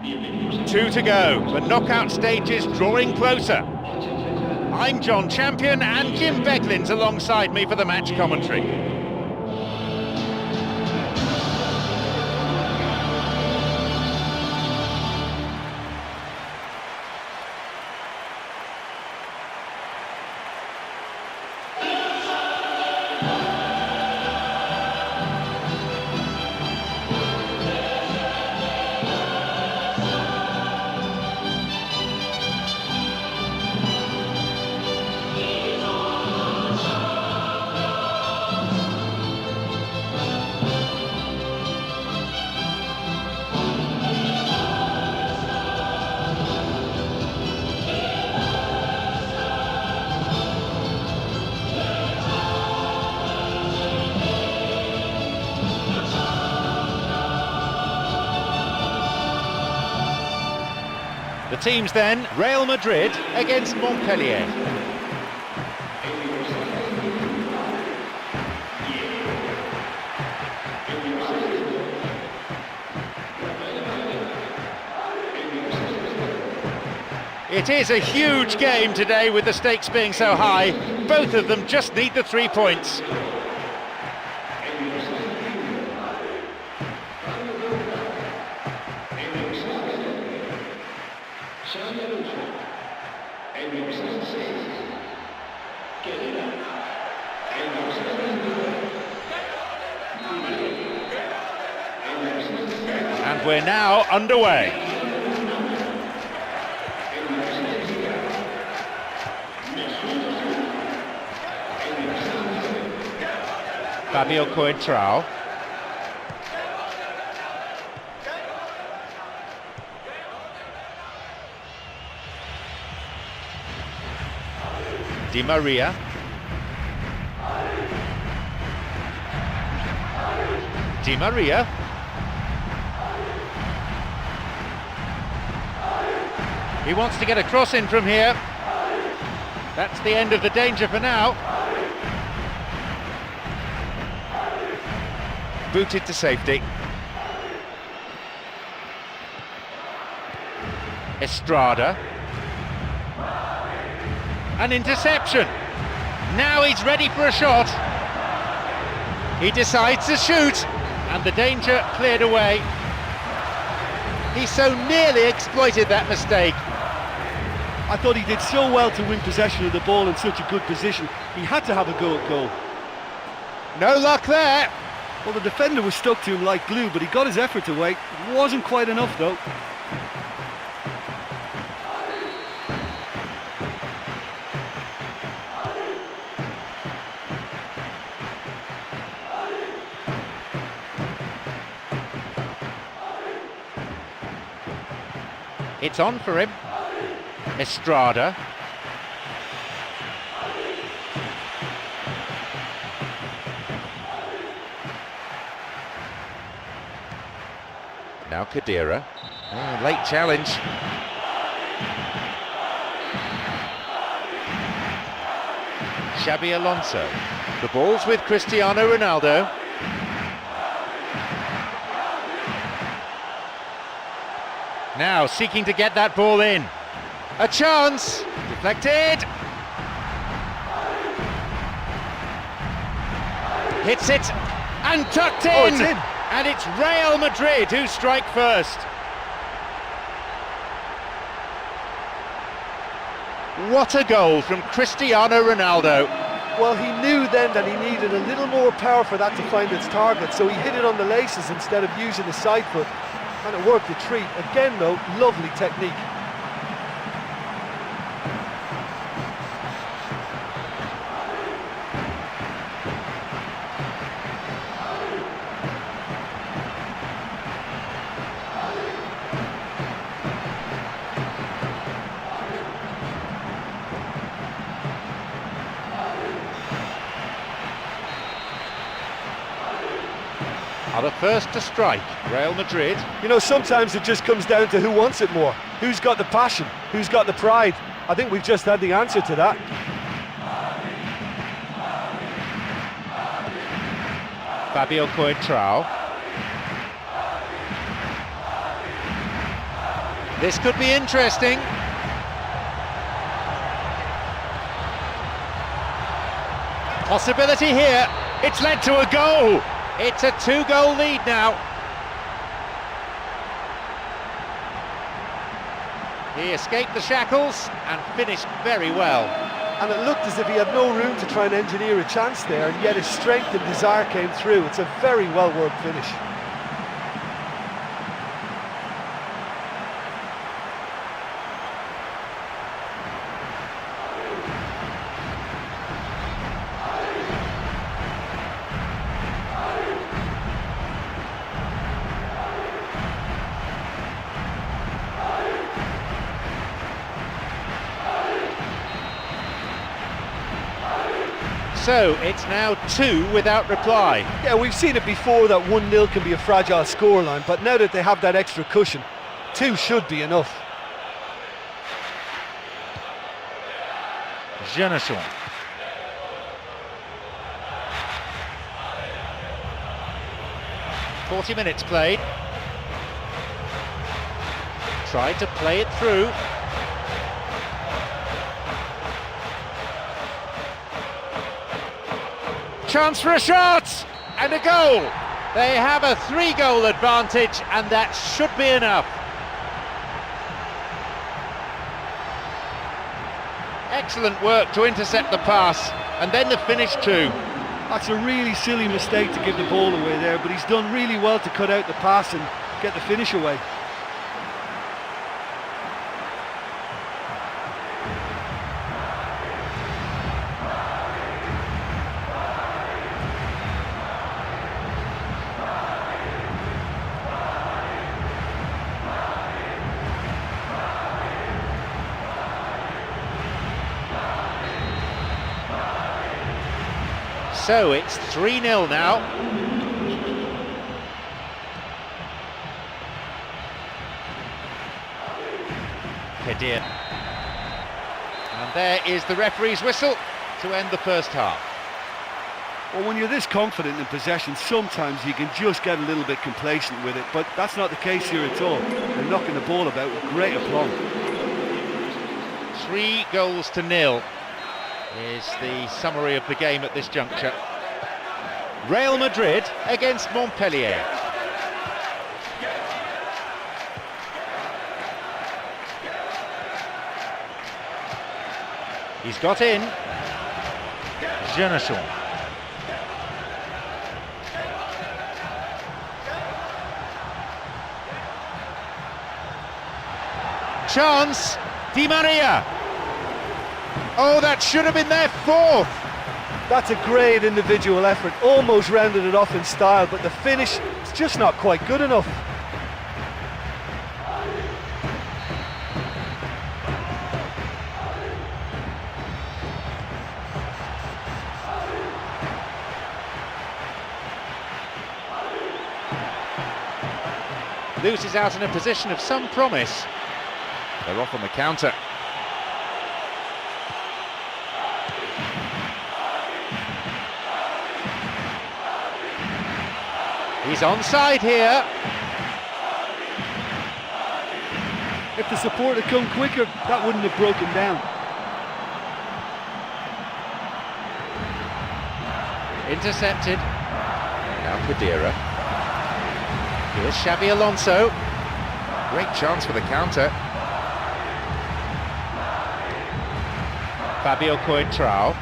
Two to go, the knockout stage is drawing closer. I'm John Champion and Jim Beglin's alongside me for the match commentary. The teams then, Real Madrid against Montpellier. It is a huge game today with the stakes being so high. Both of them just need the 3 points. And we're now underway. Fabio Coentrao. Di Maria. Di Maria. He wants to get a cross in from here. That's the end of the danger for now. Booted to safety. Estrada. An interception. Now he's ready for a shot. He decides to shoot, and the danger cleared away. He so nearly exploited that mistake. I thought he did so well to win possession of the ball in such a good position. He had to have a go at goal. No luck there. Well, the defender was stuck to him like glue, but he got his effort away. It wasn't quite enough, though. It's on for him. Estrada. Now Kadira. Oh, late challenge. Xabi Alonso. The ball's with Cristiano Ronaldo. Now seeking to get that ball in. A chance. Deflected. Hits it and tucked in. Oh, it's in. And it's Real Madrid who strike first. What a goal from Cristiano Ronaldo. Well, he knew then that he needed a little more power for that to find its target, so he hit it on the laces instead of using the side foot, and it worked a treat. Again though, lovely technique. Are the first to strike, Real Madrid. You know, sometimes it just comes down to who wants it more. Who's got the passion? Who's got the pride? I think we've just had the answer to that. Fabio Coentrao. This could be interesting. Possibility here. It's led to a goal. It's a 2-goal lead now. He escaped the shackles and finished very well. And it looked as if he had no room to try and engineer a chance there, and yet his strength and desire came through. It's a very well-worked finish. So it's now 2 without reply. Yeah, we've seen it before that 1-0 can be a fragile scoreline, but now that they have that extra cushion, 2 should be enough. Jonathan. "40 minutes played. Tried to play it through. Chance for a shot and a goal. They have a 3-goal advantage, and that should be enough. Excellent work to intercept the pass, and then the finish too. That's a really silly mistake to give the ball away there, but he's done really well to cut out the pass and get the finish away. So it's 3-0 now. Kadir. And there is the referee's whistle to end the first half. Well, when you're this confident in possession, sometimes you can just get a little bit complacent with it, but that's not the case here at all. They're knocking the ball about with great aplomb. 3-0 is the summary of the game at this juncture. Real Madrid against Montpellier. He's got in. Jonathan. Chance. Di Maria. Oh, that should have been their 4th. That's a great individual effort, almost rounded it off in style, but the finish is just not quite good enough. Loses out in a position of some promise. They're off on the counter. He's onside here. If the support had come quicker, that wouldn't have broken down. Intercepted. Now Kadira. Here's Xabi Alonso. Great chance for the counter. Fabio Coentrao.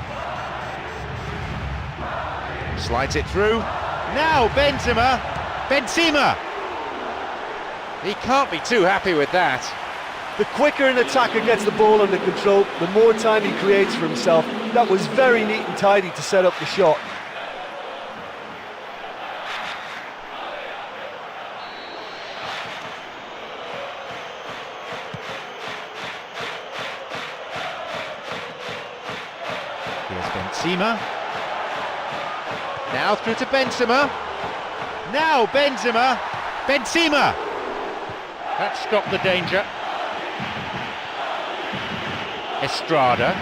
Slides it through. Now Benzema. He can't be too happy with that. The quicker an attacker gets the ball under control, the more time he creates for himself. That was very neat and tidy to set up the shot. Here's Benzema. Now through to Benzema. Now Benzema. That stopped the danger. Estrada.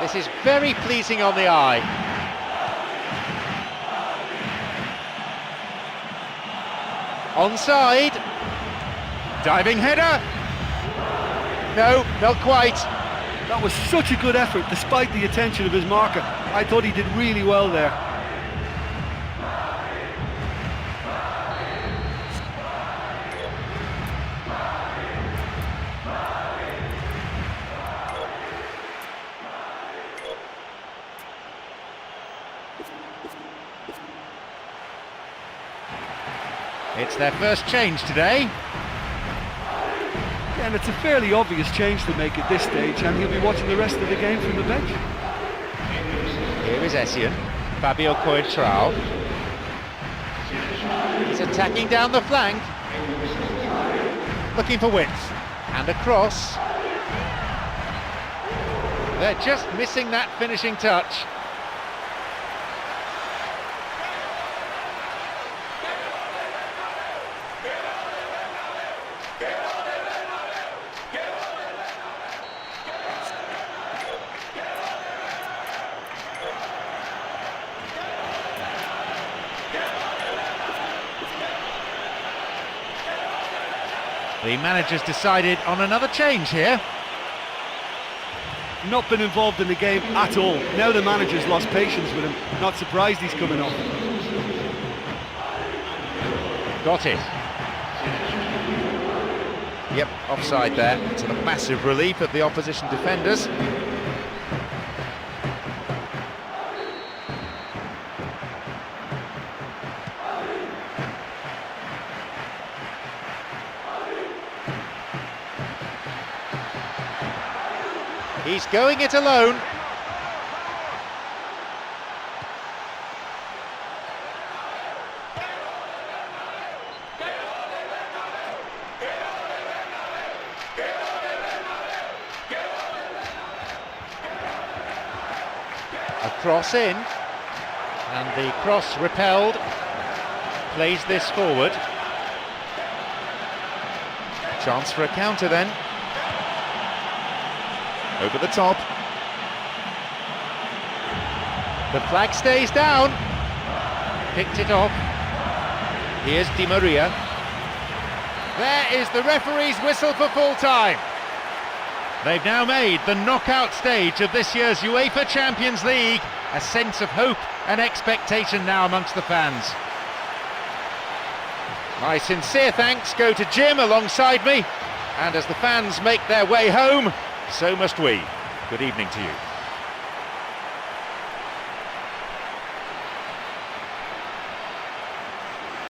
This is very pleasing on the eye. Onside. Diving header. No, not quite. That was such a good effort despite the attention of his marker. I thought he did really well there. It's their first change today. And it's a fairly obvious change to make at this stage, and he'll be watching the rest of the game from the bench. Here is Essien, Fabio Coentrao. He's attacking down the flank, looking for width, and a cross. They're just missing that finishing touch. The manager's decided on another change here. Not been involved in the game at all. Now the manager's lost patience with him. Not surprised he's coming off. Got it. Yep, offside there, to the massive relief of the opposition defenders. He's going it alone. A cross in, and the cross repelled. Plays this forward. Chance for a counter then. Over the top. The flag stays down. Picked it off. Here's Di Maria. There is the referee's whistle for full time. They've now made the knockout stage of this year's UEFA Champions League a sense of hope and expectation now amongst the fans. My sincere thanks go to Jim alongside me, and as the fans make their way home, so must we. Good evening to you.